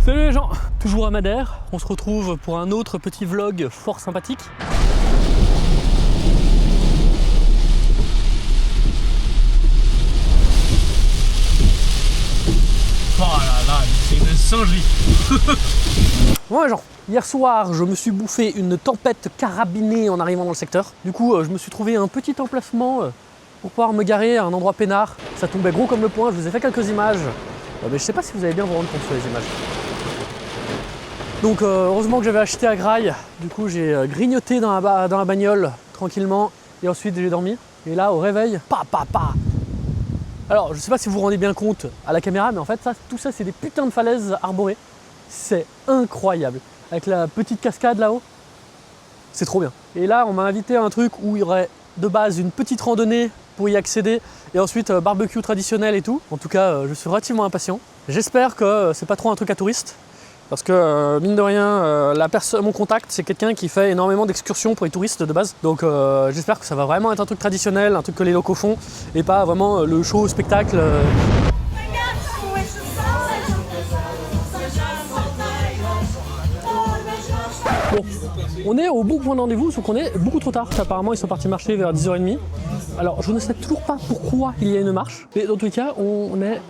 Salut les gens, toujours à Madère, on se retrouve pour un autre petit vlog fort sympathique. Oh là là, c'est une singerie. Ouais genre, hier soir je me suis bouffé une tempête carabinée en arrivant dans le secteur. Du coup je me suis trouvé un petit emplacement pour pouvoir me garer à un endroit peinard. Ça tombait gros comme le poing, je vous ai fait quelques images. Mais je sais pas si vous allez bien vous rendre compte sur les images. Donc heureusement que j'avais acheté à Grail, du coup j'ai grignoté dans la bagnole tranquillement et ensuite j'ai dormi. Et là au réveil, pa. Alors je sais pas si vous vous rendez bien compte à la caméra, mais en fait tout ça c'est des putains de falaises arborées. C'est incroyable. Avec la petite cascade là-haut, c'est trop bien. Et là on m'a invité à un truc où il y aurait de base une petite randonnée pour y accéder et ensuite barbecue traditionnel et tout. En tout cas je suis relativement impatient. J'espère que c'est pas trop un truc à touristes. Parce que mine de rien, mon contact c'est quelqu'un qui fait énormément d'excursions pour les touristes de base. Donc j'espère que ça va vraiment être un truc traditionnel, un truc que les locaux font et pas vraiment le show, spectacle. Bon, on est au bon point de rendez-vous, sauf qu'on est beaucoup trop tard. Apparemment ils sont partis marcher vers 10h30. Alors je ne sais toujours pas pourquoi il y a une marche. Mais dans tous les cas, on est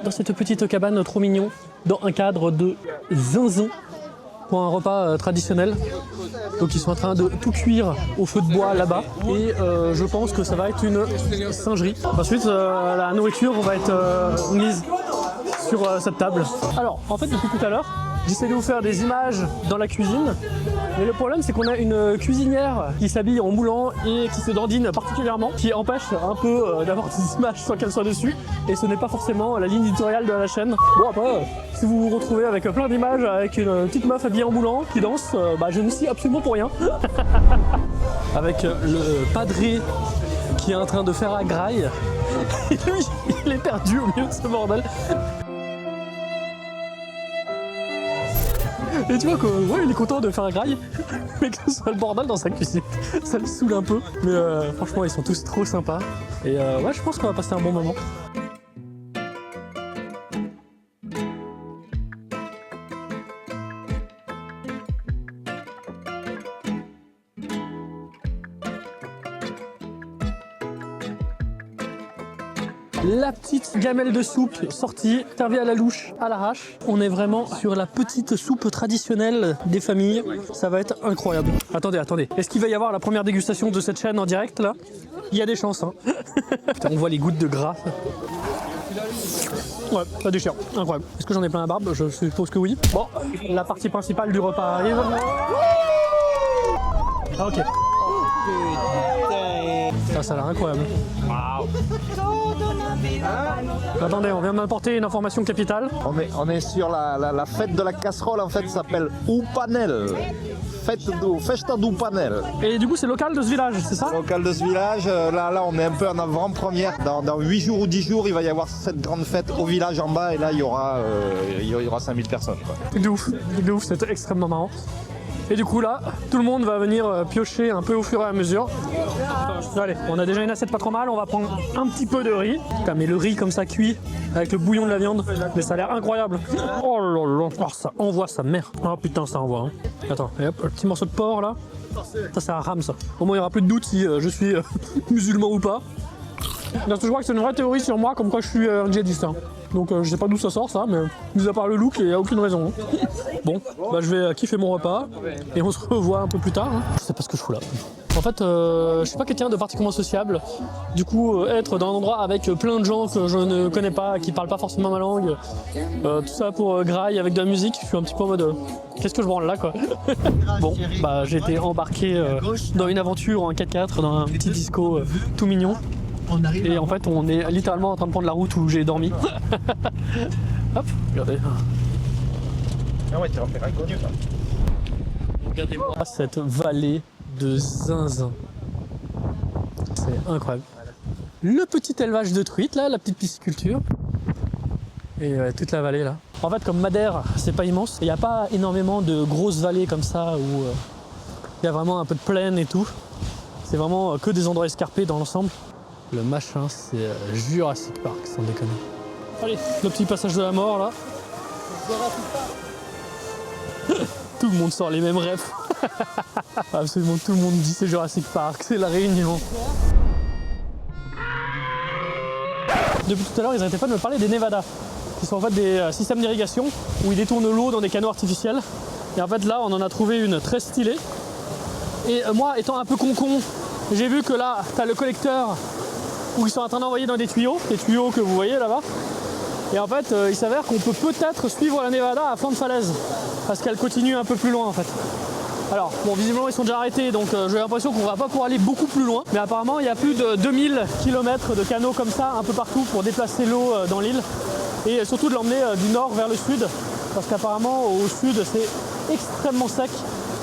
dans cette petite cabane trop mignon, dans un cadre de zinzin pour un repas traditionnel. Donc ils sont en train de tout cuire au feu de bois là-bas et je pense que ça va être une singerie. Ensuite la nourriture va être mise sur cette table. Alors en fait depuis tout à l'heure, j'essaie de vous faire des images dans la cuisine. Mais le problème c'est qu'on a une cuisinière qui s'habille en moulant et qui se dandine particulièrement, qui empêche un peu d'avoir des images sans qu'elle soit dessus. Et ce n'est pas forcément la ligne éditoriale de la chaîne. Bon après, si vous vous retrouvez avec plein d'images avec une petite meuf habillée en moulant qui danse, je ne suis absolument pour rien. Avec le padré qui est en train de faire à graille. Et lui, il est perdu au milieu de ce bordel. Et tu vois que ouais, il est content de faire un graille, mais que ce soit le bordel dans sa cuisine, ça le saoule un peu. Mais franchement, ils sont tous trop sympas. Et ouais, je pense qu'on va passer un bon moment. La petite gamelle de soupe sortie, servie à la louche, à l'arrache. On est vraiment sur la petite soupe traditionnelle des familles. Ça va être incroyable. Attendez. Est-ce qu'il va y avoir la première dégustation de cette chaîne en direct là? Il y a des chances, hein. Putain, on voit les gouttes de gras. Ouais, ça déchire. Incroyable. Est-ce que j'en ai plein la barbe? Je suppose que oui. Bon, la partie principale du repas arrive. Ah, ok. Ça a l'air incroyable. Waouh. Attendez, on vient de m'apporter une information capitale. On est sur la fête de la casserole, en fait, ça s'appelle Upanel. Festa do Panel. Et du coup, c'est local de ce village, c'est ça? Local de ce village, là, on est un peu en avant-première. Dans 8 jours ou 10 jours, il va y avoir cette grande fête au village en bas, et là, il y aura 5000 personnes. Quoi. Truc de ouf, c'est extrêmement marrant. Et du coup là, tout le monde va venir piocher un peu au fur et à mesure. Allez, on a déjà une assiette pas trop mal, on va prendre un petit peu de riz. Putain, mais le riz comme ça cuit, avec le bouillon de la viande, mais ça a l'air incroyable. Oh là là, oh, ça envoie sa mère. Oh putain, ça envoie. Hein. Attends, et hop, un petit morceau de porc là. Ça c'est un ram ça. Au moins il n'y aura plus de doute si je suis musulman ou pas. Parce que je crois que c'est une vraie théorie sur moi, comme quoi je suis un djihadiste. Hein. Donc je sais pas d'où ça sort ça, mais mis à part le look, il n'y a aucune raison. Hein. Bon, je vais kiffer mon repas et on se revoit un peu plus tard. Hein. Je sais pas ce que je fous là. En fait, je suis pas quelqu'un de particulièrement sociable. Du coup, être dans un endroit avec plein de gens que je ne connais pas, qui parlent pas forcément ma langue, tout ça pour graille avec de la musique, je suis un petit peu en mode qu'est-ce que je branle là quoi. Bon, j'ai été embarqué dans une aventure en 4x4 dans un petit disco tout mignon. Et en fait, on est littéralement en train de prendre la route où j'ai dormi. Hop, regardez. Ah ouais, tu vas faire inconnu ça. Regardez-moi cette vallée de zinzin. C'est incroyable. Le petit élevage de truites là, la petite pisciculture. Et toute la vallée là. En fait, comme Madère, c'est pas immense. Il n'y a pas énormément de grosses vallées comme ça où il y a vraiment un peu de plaine et tout. C'est vraiment que des endroits escarpés dans l'ensemble. Le machin, c'est Jurassic Park, sans déconner. Allez, le petit passage de la mort là. Tout le monde sort les mêmes refs. Absolument tout le monde dit c'est Jurassic Park, c'est La Réunion. Depuis tout à l'heure, ils n'arrêtaient pas de me parler des Nevada, qui sont en fait des systèmes d'irrigation où ils détournent l'eau dans des canaux artificiels. Et en fait là, on en a trouvé une très stylée. Et moi, étant un peu con, j'ai vu que là, tu as le collecteur où ils sont en train d'envoyer dans des tuyaux que vous voyez là-bas. Et en fait, il s'avère qu'on peut peut-être suivre la Nevada à flanc de falaise, parce qu'elle continue un peu plus loin en fait. Alors, bon, visiblement ils sont déjà arrêtés, donc j'ai l'impression qu'on va pas pouvoir aller beaucoup plus loin. Mais apparemment, il y a plus de 2000 km de canaux comme ça, un peu partout, pour déplacer l'eau dans l'île. Et surtout de l'emmener du nord vers le sud, parce qu'apparemment, au sud, c'est extrêmement sec,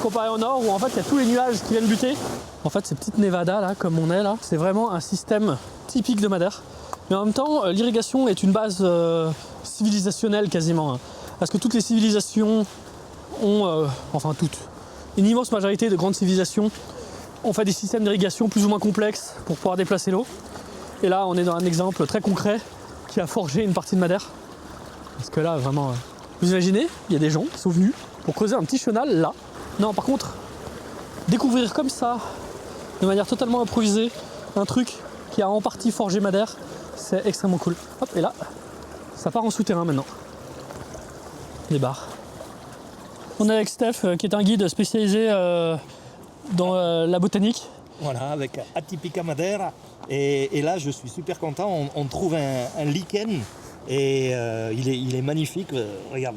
comparé au nord, où en fait, il y a tous les nuages qui viennent buter. En fait, ces petites Nevada, là, comme on est là, c'est vraiment un système typique de Madère. Mais en même temps, l'irrigation est une base civilisationnelle quasiment. Hein. Parce que toutes les civilisations ont, enfin toutes, une immense majorité de grandes civilisations ont fait des systèmes d'irrigation plus ou moins complexes pour pouvoir déplacer l'eau. Et là, on est dans un exemple très concret qui a forgé une partie de Madère. Parce que là, vraiment, vous imaginez, il y a des gens qui sont venus pour creuser un petit chenal là. Non, par contre, découvrir comme ça, de manière totalement improvisée, un truc qui a en partie forgé Madère, c'est extrêmement cool. Hop, et là, ça part en souterrain maintenant. Les barres. On est avec Steph, qui est un guide spécialisé dans la botanique. Voilà, avec Atypica Madera. Et là, je suis super content. On trouve un lichen et il est magnifique. Regarde,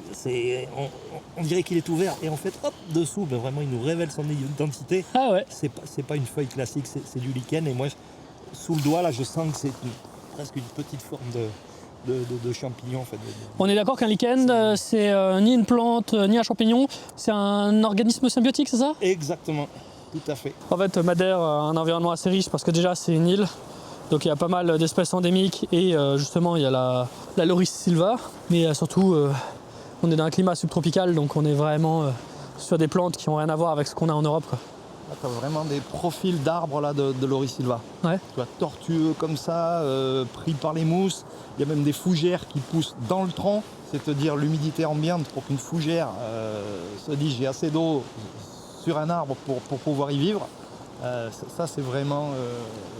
on dirait qu'il est ouvert. Et en fait, hop, dessous, ben vraiment, il nous révèle son identité. Ah ouais. C'est pas une feuille classique, c'est du lichen. Et moi, sous le doigt, là, je sens que c'est presque une petite forme de champignon. En fait. On est d'accord qu'un lichen, c'est ni une plante, ni un champignon, c'est un organisme symbiotique, c'est ça? Exactement, tout à fait. En fait, Madère a un environnement assez riche parce que déjà c'est une île, donc il y a pas mal d'espèces endémiques et justement il y a la Loris silva, mais surtout on est dans un climat subtropical, donc on est vraiment sur des plantes qui n'ont rien à voir avec ce qu'on a en Europe, quoi. Là, tu as vraiment des profils d'arbres là de Loris silva. Ouais. Tu vois, tortueux comme ça, pris par les mousses. Il y a même des fougères qui poussent dans le tronc, c'est-à-dire l'humidité ambiante pour qu'une fougère se dise j'ai assez d'eau sur un arbre pour pouvoir y vivre. Ça c'est vraiment...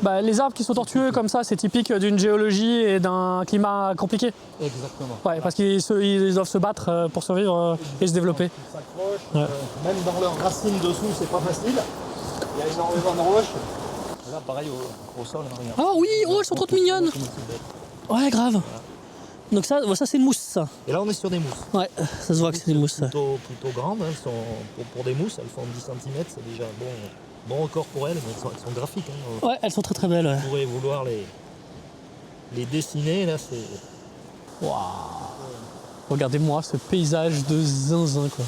Bah, les arbres qui sont tortueux comme ça, c'est typique d'une géologie et d'un climat compliqué. Exactement. Ouais, parce qu'ils doivent se battre pour survivre et se développer. Ils s'accrochent, Ouais. même dans leurs racines dessous, c'est pas facile. Il y a énormément de roches. Là, pareil au sol, hein, regarde. Ah oui, oh elles sont trop mignonnes. Ouais, grave. Donc ça c'est une mousse, ça. Et là, on est sur des mousses. Ouais, ça se voit que c'est une mousse. Ça. Plutôt grandes, hein. Elles sont, pour des mousses, elles font 10 cm, c'est déjà un bon record pour elles, mais elles sont graphiques. Hein. Ouais, elles sont très très belles. Ouais. Vous pourrez vouloir les dessiner, là c'est... Waouh. Regardez-moi ce paysage de zinzin, quoi.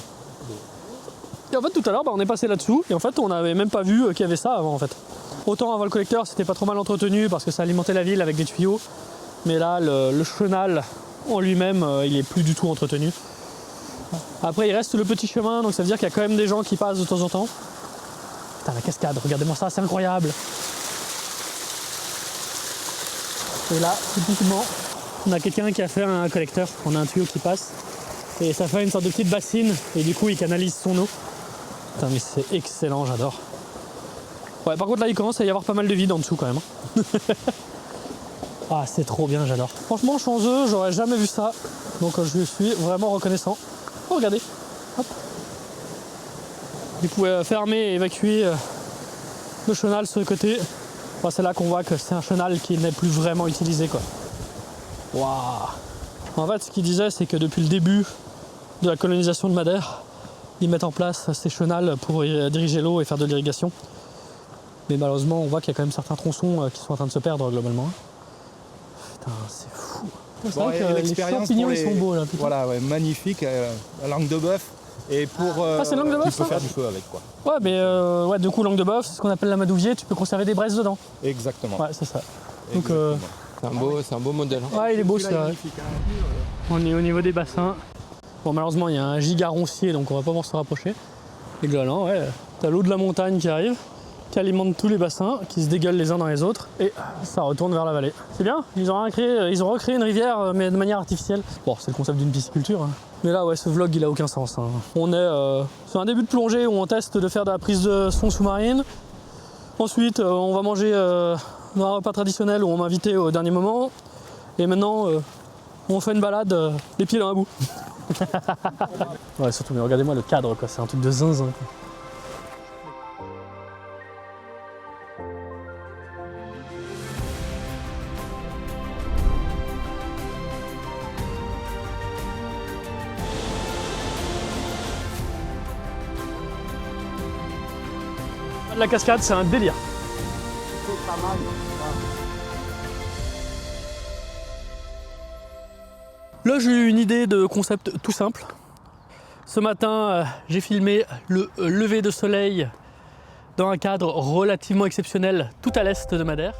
Et en fait, tout à l'heure, on est passé là-dessous, et en fait, on n'avait même pas vu qu'il y avait ça avant, en fait. Autant avant le collecteur, c'était pas trop mal entretenu, parce que ça alimentait la ville avec des tuyaux, mais là, le chenal en lui-même, il est plus du tout entretenu. Après, il reste le petit chemin, donc ça veut dire qu'il y a quand même des gens qui passent de temps en temps. Putain, la cascade, regardez-moi ça, c'est incroyable. Et là, typiquement, on a quelqu'un qui a fait un collecteur, on a un tuyau qui passe, et ça fait une sorte de petite bassine, et du coup, il canalise son eau. Putain, mais c'est excellent, j'adore. Ouais, par contre, là, il commence à y avoir pas mal de vide en dessous, quand même. Ah, c'est trop bien, j'adore. Franchement, Chanzeux, j'aurais jamais vu ça, donc je suis vraiment reconnaissant. Oh, regardez, hop. Vous pouvez fermer et évacuer le chenal sur le côté. Bon, c'est là qu'on voit que c'est un chenal qui n'est plus vraiment utilisé, quoi. Waouh. En fait, ce qu'il disait, c'est que depuis le début de la colonisation de Madère, ils mettent en place ces chenals pour diriger l'eau et faire de l'irrigation. Mais malheureusement, on voit qu'il y a quand même certains tronçons qui sont en train de se perdre globalement. Putain, c'est fou. C'est Bon, vrai que les champignons, ils sont beaux là. Putain. Voilà, ouais, magnifique, la langue de bœuf. Et pour Ah, c'est langue de bœuf, tu peux ça faire du feu avec, quoi. Ouais, mais ouais, du coup, langue de bœuf, c'est ce qu'on appelle l'amadouvier, tu peux conserver des braises dedans. Exactement. Ouais, c'est ça. Donc, C'est un beau modèle. Hein. ouais, il est beau, c'est Celui-là, vrai. magnifique, hein. On est au niveau des bassins. Bon, malheureusement, il y a un giga roncier, donc on va pas pouvoir se rapprocher. Et globalement, ouais, t'as l'eau de la montagne qui arrive, qui alimente tous les bassins, qui se dégueulent les uns dans les autres, et ça retourne vers la vallée. C'est bien, ils ont recréé une rivière, mais de manière artificielle. Bon, c'est le concept d'une pisciculture, hein. Mais là, ouais, ce vlog, il a aucun sens. Hein. On est sur un début de plongée où on teste de faire de la prise de son sous-marine. Ensuite, on va manger dans un repas traditionnel où on m'a invité au dernier moment. Et maintenant, on fait une balade, les pieds dans la boue. Ouais, surtout, mais regardez-moi le cadre, quoi. C'est un truc de zinzin, quoi. La cascade, c'est un délire. Là, j'ai eu une idée de concept tout simple. Ce matin, j'ai filmé le lever de soleil dans un cadre relativement exceptionnel tout à l'est de Madère.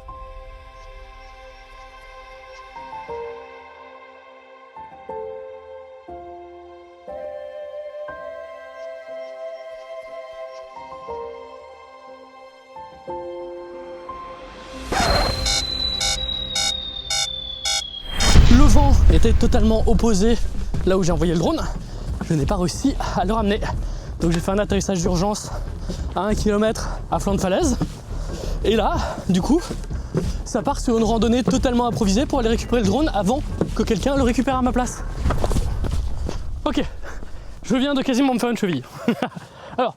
Le vent était totalement opposé là où j'ai envoyé le drone. Je n'ai pas réussi à le ramener. Donc j'ai fait un atterrissage d'urgence à 1 km à flanc de falaise. Et là, du coup, ça part sur une randonnée totalement improvisée pour aller récupérer le drone avant que quelqu'un le récupère à ma place. Ok, je viens de quasiment me faire une cheville. Alors,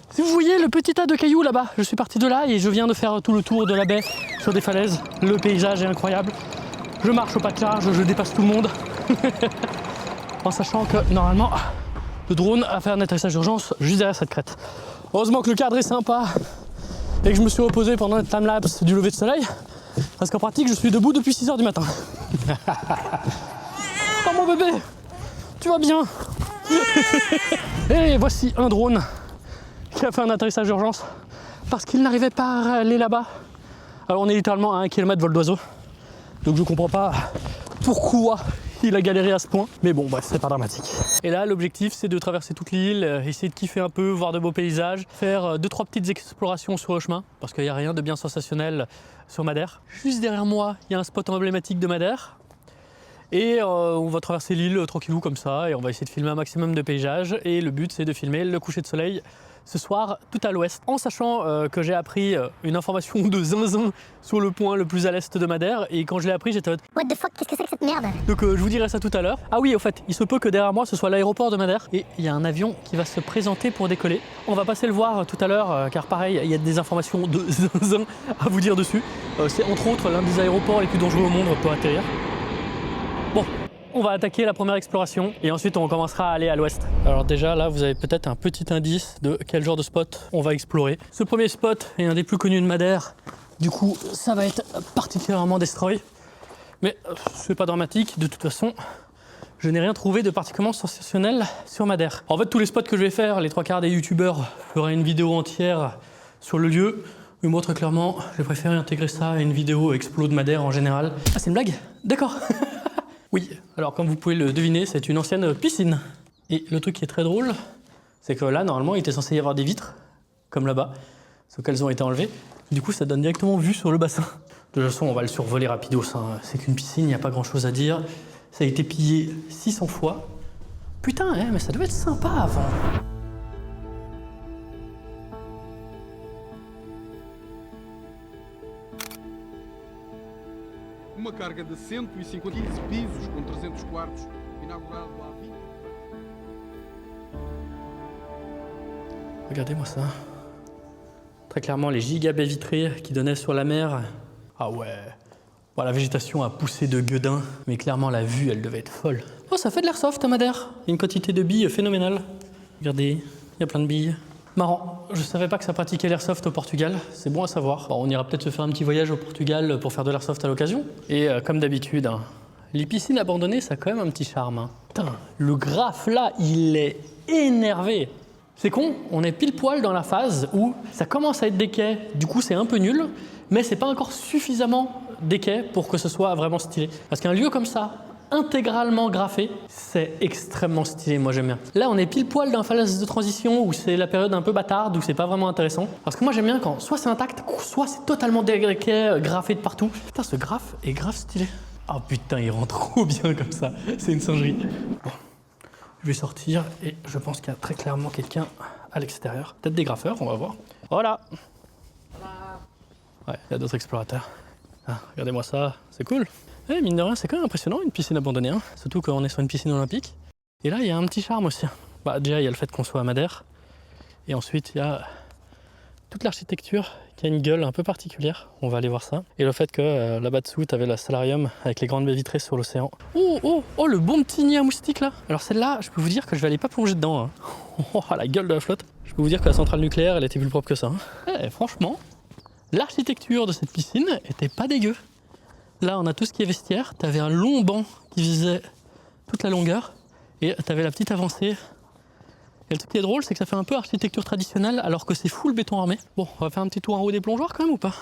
si vous voyez le petit tas de cailloux là-bas, je suis parti de là et je viens de faire tout le tour de la baie sur des falaises. Le paysage est incroyable. Je marche au pas de charge, je dépasse tout le monde. En sachant que normalement, le drone a fait un atterrissage d'urgence juste derrière cette crête. Heureusement que le cadre est sympa et que je me suis reposé pendant le timelapse du lever de soleil. Parce qu'en pratique, je suis debout depuis 6 h du matin. Oh mon bébé, tu vas bien? Et voici un drone qui a fait un atterrissage d'urgence parce qu'il n'arrivait pas à aller là-bas. Alors on est littéralement à 1 km vol d'oiseau. Donc je comprends pas pourquoi il a galéré à ce point. Mais bon, bref, c'est pas dramatique. Et là, l'objectif, c'est de traverser toute l'île, essayer de kiffer un peu, voir de beaux paysages, faire 2-3 petites explorations sur le chemin, parce qu'il n'y a rien de bien sensationnel sur Madère. Juste derrière moi, il y a un spot emblématique de Madère. Et on va traverser l'île tranquillou comme ça, et on va essayer de filmer un maximum de paysages. Et le but, c'est de filmer le coucher de soleil ce soir tout à l'ouest, en sachant que j'ai appris une information de zinzin sur le point le plus à l'est de Madère, et quand je l'ai appris j'étais en mode What the fuck, qu'est-ce que c'est que cette merde? donc je vous dirai ça tout à l'heure. Ah oui, au fait, il se peut que derrière moi ce soit l'aéroport de Madère, et il y a un avion qui va se présenter pour décoller. On va passer le voir tout à l'heure, car pareil, il y a des informations de zinzin à vous dire dessus. C'est entre autres l'un des aéroports les plus dangereux au monde pour atterrir. Bon, on va attaquer la première exploration et ensuite on commencera à aller à l'ouest. Alors déjà là vous avez peut-être un petit indice de quel genre de spot on va explorer. Ce premier spot est un des plus connus de Madère, du coup ça va être particulièrement destroy. Mais c'est pas dramatique, de toute façon je n'ai rien trouvé de particulièrement sensationnel sur Madère. En fait tous les spots que je vais faire, les 3/4 des youtubeurs feraient une vidéo entière sur le lieu. Mais moi très clairement, j'ai préféré intégrer ça à une vidéo explo de Madère en général. Ah c'est une blague? D'accord. Oui, alors comme vous pouvez le deviner, c'est une ancienne piscine. Et le truc qui est très drôle, c'est que là, normalement, il était censé y avoir des vitres, comme là-bas, sauf qu'elles ont été enlevées. Du coup, ça donne directement vue sur le bassin. De toute façon, on va le survoler rapidos. Hein. C'est qu'une piscine, il n'y a pas grand-chose à dire. Ça a été pillé 600 fois. Putain, mais ça devait être sympa avant. Uma carga de 150 pisos com 300 quartos, inaugurado há 20. Regardez-moi ça. Très clairement, les gigabaies vitrées qui donnaient sur la mer. Ah ouais. Bon, la végétation a poussé de gueudin, mais clairement la vue, elle devait être folle. Oh, ça fait de l'airsoft à Madère. Il y a une quantité de billes phénoménale. Regardez, il y a plein de billes. Marrant, je savais pas que ça pratiquait l'airsoft au Portugal, c'est bon à savoir. Bon, on ira peut-être se faire un petit voyage au Portugal pour faire de l'airsoft à l'occasion. Et comme d'habitude, hein, les piscines abandonnées, ça a quand même un petit charme. Hein. Putain, le graphe là, il est énervé. C'est con, on est pile poil dans la phase où ça commence à être des quais, du coup c'est un peu nul, mais c'est pas encore suffisamment des quais pour que ce soit vraiment stylé. Parce qu'un lieu comme ça, intégralement graffé, c'est extrêmement stylé, moi j'aime bien. Là on est pile poil dans la phase de transition où c'est la période un peu bâtarde, où c'est pas vraiment intéressant. Parce que moi j'aime bien quand soit c'est intact, soit c'est totalement dégré, graffé de partout. Putain ce graphe est grave stylé. Oh putain il rend trop bien comme ça, c'est une singerie. Bon. Je vais sortir et je pense qu'il y a très clairement quelqu'un à l'extérieur. Peut-être des graffeurs, on va voir. Voilà. Ouais, il y a d'autres explorateurs. Ah, regardez-moi ça, c'est cool. Eh, mine de rien, c'est quand même impressionnant une piscine abandonnée, hein. Surtout qu'on est sur une piscine olympique. Et là, il y a un petit charme aussi. Bah, déjà, il y a le fait qu'on soit à Madère. Et ensuite, il y a toute l'architecture qui a une gueule un peu particulière. On va aller voir ça. Et le fait que là-bas dessous, tu avais la salarium avec les grandes baies vitrées sur l'océan. Oh, le bon petit nid à moustiques là. Alors celle-là, je peux vous dire que je vais aller pas plonger dedans, hein. Oh, la gueule de la flotte. Je peux vous dire que la centrale nucléaire, elle était plus propre que ça, hein. Eh, franchement, l'architecture de cette piscine était pas dégueu. Là, on a tout ce qui est vestiaire. Tu avais un long banc qui faisait toute la longueur. Et tu avais la petite avancée. Et le truc qui est drôle, c'est que ça fait un peu architecture traditionnelle alors que c'est full béton armé. Bon, on va faire un petit tour en haut des plongeoires quand même ou pas?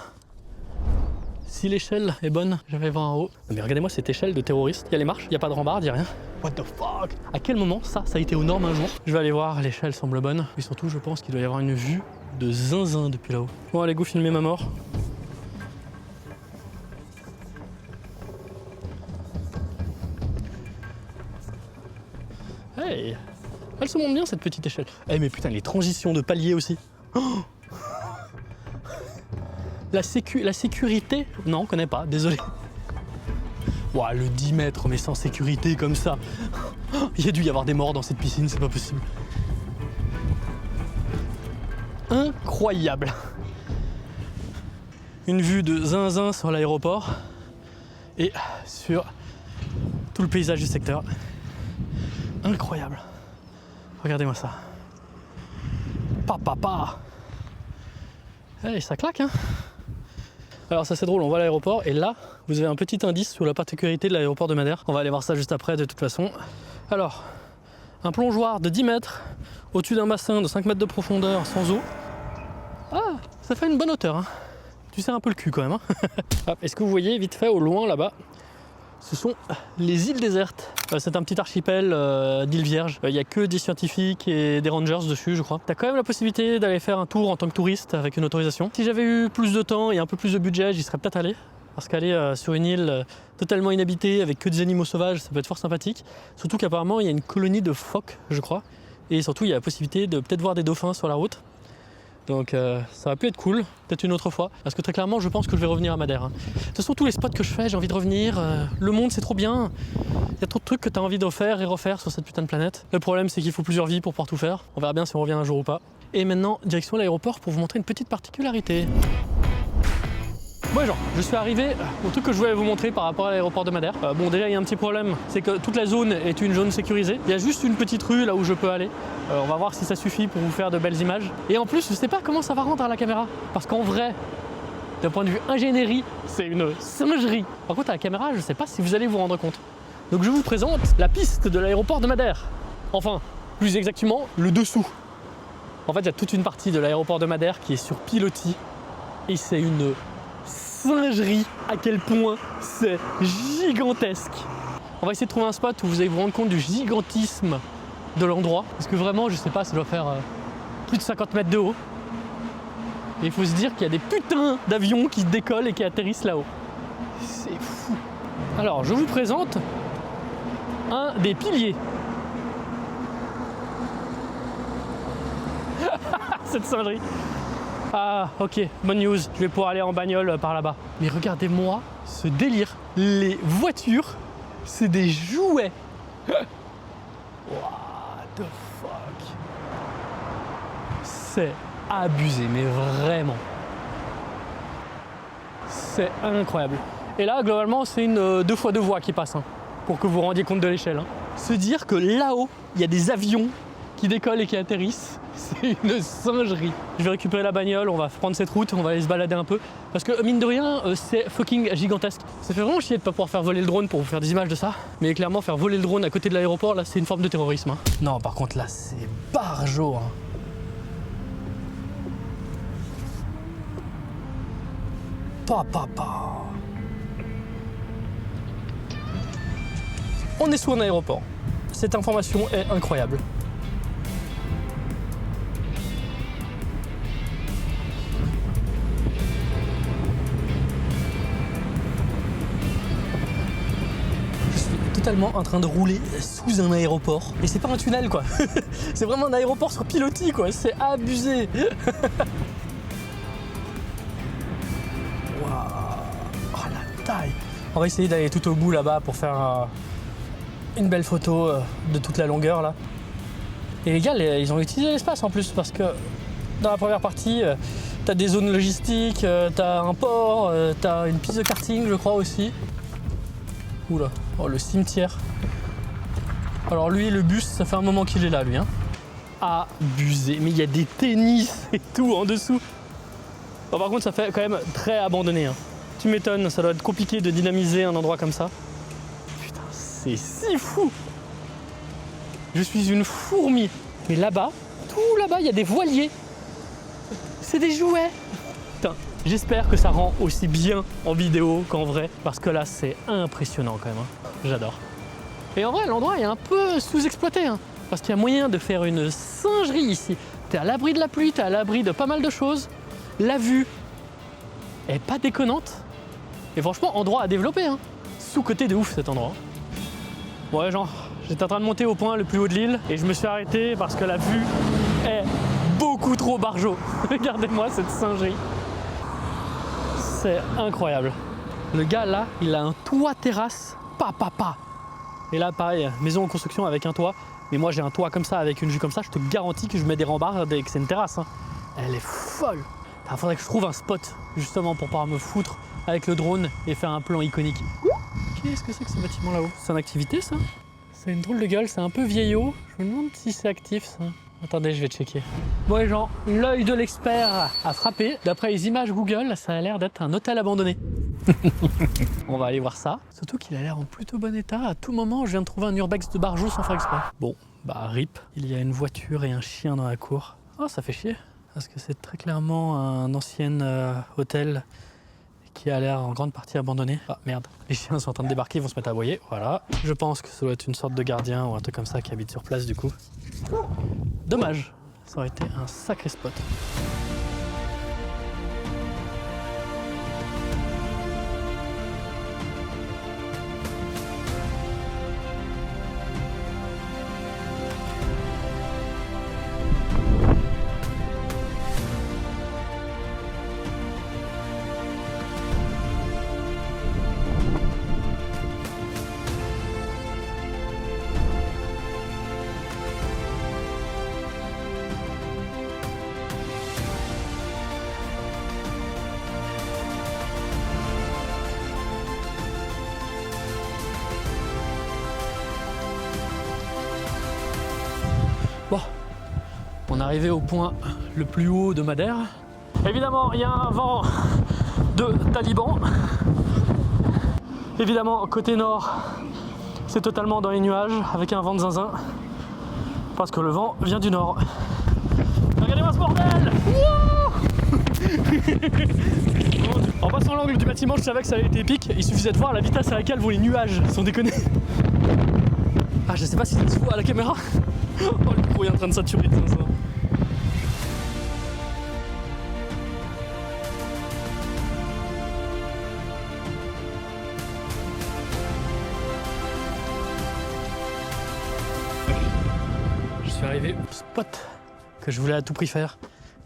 Si l'échelle est bonne, je vais voir en haut. Mais regardez-moi cette échelle de terroriste. Il y a les marches, il n'y a pas de rambarde, il n'y a rien. What the fuck? À quel moment ça a été aux normes un jour? Je vais aller voir, l'échelle semble bonne. Et surtout, je pense qu'il doit y avoir une vue de zinzin depuis là-haut. Bon, allez, go filmer ma mort. Hey, elle se monte bien cette petite échelle. Eh mais putain, les transitions de paliers aussi. Oh, la sécurité, non, on connaît pas, désolé. Ouah, le 10 mètres, mais sans sécurité comme ça. Il y a dû y avoir des morts dans cette piscine, c'est pas possible. Incroyable. Une vue de zinzin sur l'aéroport et sur tout le paysage du secteur. Incroyable. Regardez-moi ça. Papa. Hey, ça claque, hein. Alors ça c'est drôle, on voit l'aéroport et là, vous avez un petit indice sur la particularité de l'aéroport de Madère. On va aller voir ça juste après de toute façon. Alors, un plongeoir de 10 mètres au-dessus d'un bassin de 5 mètres de profondeur sans eau. Ah, ça fait une bonne hauteur, hein. Tu serres un peu le cul quand même, hein. Est-ce que vous voyez vite fait au loin là-bas? Ce sont les îles désertes. C'est un petit archipel d'îles vierges. Il n'y a que des scientifiques et des rangers dessus, je crois. Tu as quand même la possibilité d'aller faire un tour en tant que touriste avec une autorisation. Si j'avais eu plus de temps et un peu plus de budget, j'y serais peut-être allé. Parce qu'aller sur une île totalement inhabitée avec que des animaux sauvages, ça peut être fort sympathique. Surtout qu'apparemment, il y a une colonie de phoques, je crois. Et surtout, il y a la possibilité de peut-être voir des dauphins sur la route. Donc ça va pu être cool, peut-être une autre fois. Parce que très clairement, je pense que je vais revenir à Madère, hein. De toute façon, tous les spots que je fais, j'ai envie de revenir. Le monde, c'est trop bien. Il y a trop de trucs que tu as envie de faire et refaire sur cette putain de planète. Le problème, c'est qu'il faut plusieurs vies pour pouvoir tout faire. On verra bien si on revient un jour ou pas. Et maintenant, direction l'aéroport pour vous montrer une petite particularité. Ouais, genre, je suis arrivé au truc que je voulais vous montrer par rapport à l'aéroport de Madère. Bon, déjà, il y a un petit problème, c'est que toute la zone est une zone sécurisée. Il y a juste une petite rue là où je peux aller. On va voir si ça suffit pour vous faire de belles images. Et en plus, je sais pas comment ça va rendre à la caméra. Parce qu'en vrai, d'un point de vue ingénierie, c'est une singerie. Par contre, à la caméra, je sais pas si vous allez vous rendre compte. Donc, je vous présente la piste de l'aéroport de Madère. Enfin, plus exactement, le dessous. En fait, il y a toute une partie de l'aéroport de Madère qui est sur pilotis. Et c'est une singerie à quel point c'est gigantesque. On va essayer de trouver un spot où vous allez vous rendre compte du gigantisme de l'endroit. Parce que vraiment, je sais pas, ça doit faire plus de 50 mètres de haut. Et il faut se dire qu'il y a des putains d'avions qui décollent et qui atterrissent là-haut. C'est fou. Alors, je vous présente un des piliers. Cette singerie. Ah, ok, bonne news, je vais pouvoir aller en bagnole par là-bas. Mais regardez-moi ce délire. Les voitures, c'est des jouets. What the fuck. C'est abusé, mais vraiment. C'est incroyable. Et là, globalement, c'est une 2x2 voies qui passe, hein, pour que vous vous rendiez compte de l'échelle, hein. Se dire que là-haut, il y a des avions qui décollent et qui atterrissent, c'est une singerie. Je vais récupérer la bagnole, on va prendre cette route, on va aller se balader un peu. Parce que mine de rien, c'est fucking gigantesque. Ça fait vraiment chier de pas pouvoir faire voler le drone pour vous faire des images de ça. Mais clairement, faire voler le drone à côté de l'aéroport, là, c'est une forme de terrorisme, hein. Non, par contre, là, c'est barjo, hein. On est sous un aéroport. Cette information est incroyable. totalement en train de rouler sous un aéroport. Et c'est pas un tunnel quoi. C'est vraiment un aéroport sur pilotis quoi. C'est abusé. Waouh. Oh la taille. On va essayer d'aller tout au bout là-bas pour faire une belle photo de toute la longueur là. Et les gars, ils ont utilisé l'espace en plus parce que dans la première partie, t'as des zones logistiques, t'as un port, t'as une piste de karting je crois aussi. Oula, oh le cimetière. Alors lui, le bus, ça fait un moment qu'il est là lui. Hein. Abusé, mais il y a des tennis et tout en dessous. Bon, par contre, ça fait quand même très abandonné. Hein. Tu m'étonnes, ça doit être compliqué de dynamiser un endroit comme ça. Putain, c'est si fou. Je suis une fourmi. Mais là-bas, tout là-bas, il y a des voiliers. C'est des jouets. Putain, j'espère que ça rend aussi bien en vidéo qu'en vrai. Parce que là, c'est impressionnant quand même. Hein. J'adore. Et en vrai, l'endroit est un peu sous-exploité. Hein, parce qu'il y a moyen de faire une singerie ici. T'es à l'abri de la pluie, t'es à l'abri de pas mal de choses. La vue est pas déconnante. Et franchement, endroit à développer. Hein. Sous-côté de ouf cet endroit. Ouais, genre, j'étais en train de monter au point le plus haut de l'île et je me suis arrêté parce que la vue est beaucoup trop barjo. Regardez-moi cette singerie. C'est incroyable. Le gars là, il a un toit terrasse, pa. Et là, pareil, maison en construction avec un toit. Mais moi, j'ai un toit comme ça, avec une vue comme ça. Je te garantis que je mets des rambardes et que c'est une terrasse. Hein. Elle est folle. Il faudrait que je trouve un spot justement pour pouvoir me foutre avec le drone et faire un plan iconique. Qu'est-ce que c'est que ce bâtiment là-haut? C'est en activité ça? C'est une drôle de gueule, c'est un peu vieillot. Je me demande si c'est actif ça. Attendez, je vais checker. Bon les gens, l'œil de l'expert a frappé. D'après les images Google, ça a l'air d'être un hôtel abandonné. On va aller voir ça. Surtout qu'il a l'air en plutôt bon état. À tout moment, je viens de trouver un urbex de barjo sans faire exprès. Bon, bah rip. Il y a une voiture et un chien dans la cour. Oh, ça fait chier. Parce que c'est très clairement un ancien hôtel qui a l'air en grande partie abandonné. Ah merde, les chiens sont en train de débarquer, ils vont se mettre à aboyer. Voilà. Je pense que ça doit être une sorte de gardien ou un truc comme ça qui habite sur place du coup. Dommage, ça aurait été un sacré spot. Bon, on est arrivé au point le plus haut de Madère. Évidemment, il y a un vent de taliban. Évidemment, côté nord, c'est totalement dans les nuages avec un vent de zinzin. Parce que le vent vient du nord. Regardez-moi ce bordel! En passant l'angle du bâtiment, je savais que ça allait être épique. Il suffisait de voir la vitesse à laquelle vont les nuages, sans déconner. Ah, je sais pas si ça se voit à la caméra. Oh, le micro est en train de saturer de ça. Je suis arrivé au spot que je voulais à tout prix faire.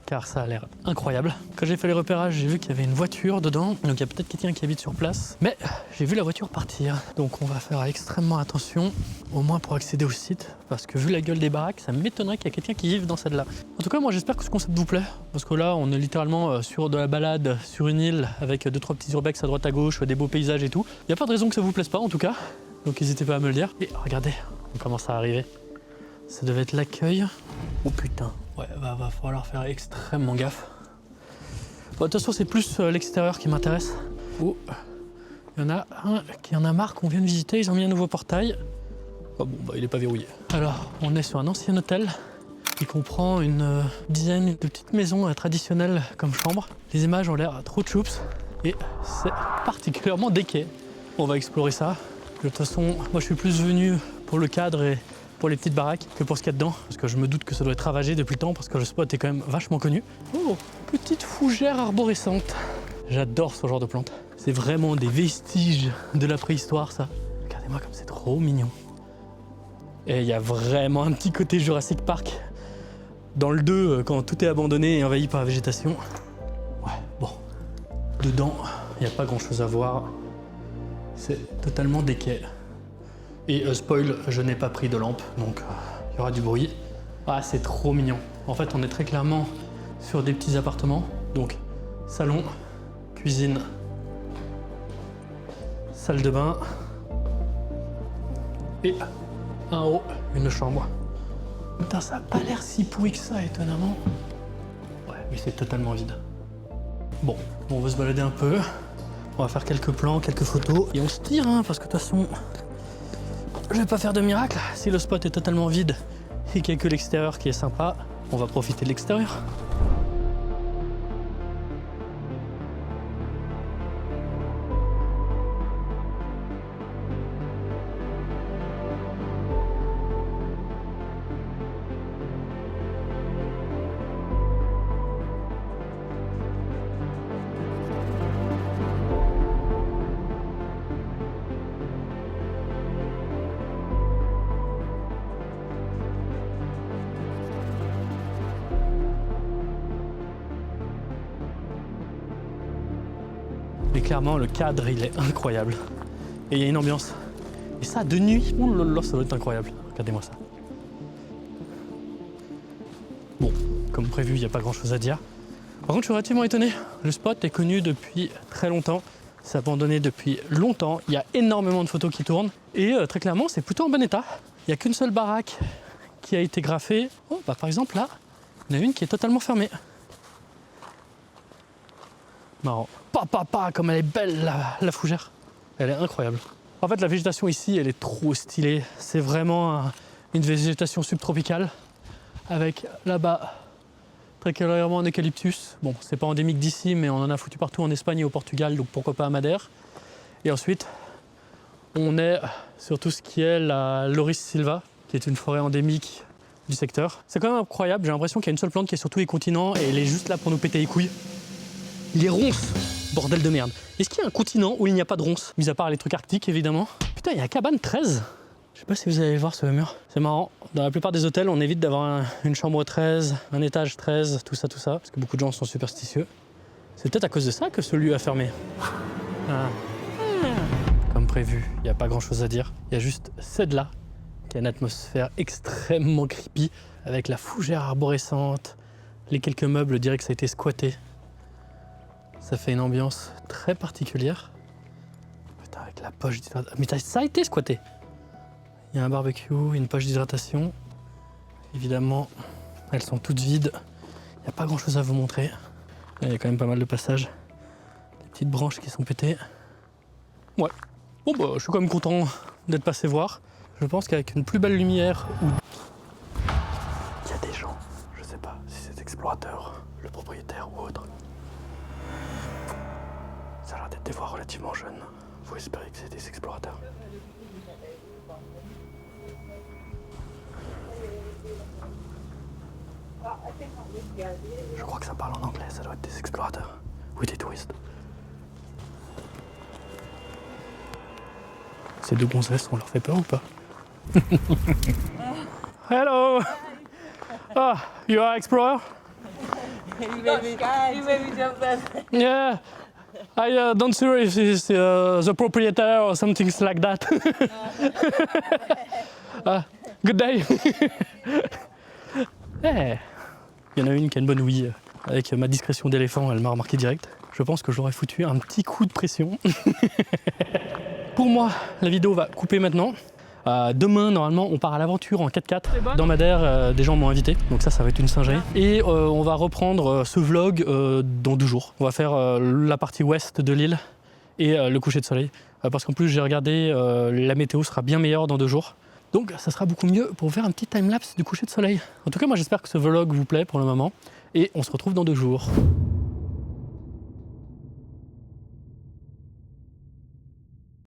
Car ça a l'air incroyable. Quand j'ai fait les repérages, j'ai vu qu'il y avait une voiture dedans. Donc il y a peut-être quelqu'un qui habite sur place. Mais j'ai vu la voiture partir. Donc on va faire extrêmement attention, au moins pour accéder au site. Parce que vu la gueule des baraques, ça m'étonnerait qu'il y ait quelqu'un qui vive dans celle-là. En tout cas, moi j'espère que ce concept vous plaît. Parce que là, on est littéralement sur de la balade sur une île avec 2-3 petits urbex à droite à gauche, des beaux paysages et tout. Il n'y a pas de raison que ça vous plaise pas en tout cas. Donc n'hésitez pas à me le dire. Et regardez, on commence à arriver. Ça devait être l'accueil. Oh putain. Ouais, va falloir faire extrêmement gaffe. Bon, de toute façon, c'est plus l'extérieur qui m'intéresse. Oh, il y en a un qui en a marre qu'on vient de visiter. Ils ont mis un nouveau portail. Oh bon, bah il est pas verrouillé. Alors, on est sur un ancien hôtel qui comprend une dizaine de petites maisons traditionnelles comme chambre. Les images ont l'air trop choups et c'est particulièrement déquet. On va explorer ça. De toute façon, moi je suis plus venu pour le cadre et pour les petites baraques que pour ce qu'il y a dedans, parce que je me doute que ça doit être ravagé depuis le temps, parce que le spot est quand même vachement connu. Oh, petite fougère arborescente. J'adore ce genre de plantes. C'est vraiment des vestiges de la préhistoire, ça. Regardez. Regardez-moi comme c'est trop mignon. Et il y a vraiment un petit côté Jurassic Park. Dans le 2, quand tout est abandonné et envahi par la végétation. Ouais, bon. Dedans, il n'y a pas grand-chose à voir. C'est totalement déquet. Et spoil, je n'ai pas pris de lampe, donc il y aura du bruit. Ah, c'est trop mignon. En fait, on est très clairement sur des petits appartements. Donc, salon, cuisine, salle de bain. Et en haut, une chambre. Putain, ça a pas l'air si pourri que ça, étonnamment. Ouais, mais c'est totalement vide. Bon, on va se balader un peu. On va faire quelques plans, quelques photos. Et on se tire, hein, parce que de toute façon, je vais pas faire de miracle. Si le spot est totalement vide et qu'il n'y a que l'extérieur qui est sympa, on va profiter de l'extérieur. Mais clairement, le cadre, il est incroyable. Et il y a une ambiance. Et ça, de nuit, oh là là, ça doit être incroyable. Regardez-moi ça. Bon, comme prévu, il n'y a pas grand-chose à dire. Par contre, je suis relativement étonné. Le spot est connu depuis très longtemps. C'est abandonné depuis longtemps. Il y a énormément de photos qui tournent. Et très clairement, c'est plutôt en bon état. Il n'y a qu'une seule baraque qui a été graffée. Oh, bah, par exemple, là, il y en a une qui est totalement fermée. Marrant. Comme elle est belle la fougère. Elle est incroyable. En fait, la végétation ici, elle est trop stylée. C'est vraiment une végétation subtropicale avec là-bas très clairement un eucalyptus. Bon, c'est pas endémique d'ici, mais on en a foutu partout en Espagne et au Portugal, donc pourquoi pas à Madère. Et ensuite, on est sur tout ce qui est la Lauris silva, qui est une forêt endémique du secteur. C'est quand même incroyable. J'ai l'impression qu'il y a une seule plante qui est sur tous les continents et elle est juste là pour nous péter les couilles. Les ronces, bordel de merde. Est-ce qu'il y a un continent où il n'y a pas de ronces, mis à part les trucs arctiques évidemment? Putain, il y a cabane 13. Je sais pas si vous allez voir ce mur. C'est marrant. Dans la plupart des hôtels, on évite d'avoir une chambre 13, un étage 13, tout ça, parce que beaucoup de gens sont superstitieux. C'est peut-être à cause de ça que ce lieu a fermé. Ah. Comme prévu, il n'y a pas grand-chose à dire. Il y a juste celle-là, qui a une atmosphère extrêmement creepy, avec la fougère arborescente, les quelques meubles, je dirais que ça a été squatté. Ça fait une ambiance très particulière. Putain, avec la poche d'hydratation. Mais ça a été squatté. Il y a un barbecue, une poche d'hydratation. Évidemment, elles sont toutes vides. Il n'y a pas grand chose à vous montrer. Il y a quand même pas mal de passages. Des petites branches qui sont pétées. Ouais. Bon bah, je suis quand même content d'être passé voir. Je pense qu'avec une plus belle lumière ou... Il y a des gens, je sais pas si c'est explorateur, le propriétaire ou autre. Ça a l'air d'être des voies relativement jeunes. Faut espérer que c'est des explorateurs. Je crois que ça parle en anglais, ça doit être des explorateurs. Ou des touristes. Ces deux gonzesses, on leur fait peur ou pas? Hello! Ah, you are explorer? You made me jump that. Yeah. I don't sure if it's the proprietor or something like that. Good day. Hey. Il y en a une qui a une bonne ouïe. Avec ma discrétion d'éléphant, elle m'a remarqué direct. Je pense que j'aurais foutu un petit coup de pression. Pour moi, la vidéo va couper maintenant. Demain, normalement, on part à l'aventure en 4x4 dans Madère. Des gens m'ont invité, donc ça va être une singerie. Et on va reprendre ce vlog dans 2 jours. On va faire la partie ouest de l'île et le coucher de soleil. Parce qu'en plus, j'ai regardé, la météo sera bien meilleure dans 2 jours. Donc ça sera beaucoup mieux pour faire un petit timelapse du coucher de soleil. En tout cas, moi j'espère que ce vlog vous plaît pour le moment. Et on se retrouve dans 2 jours.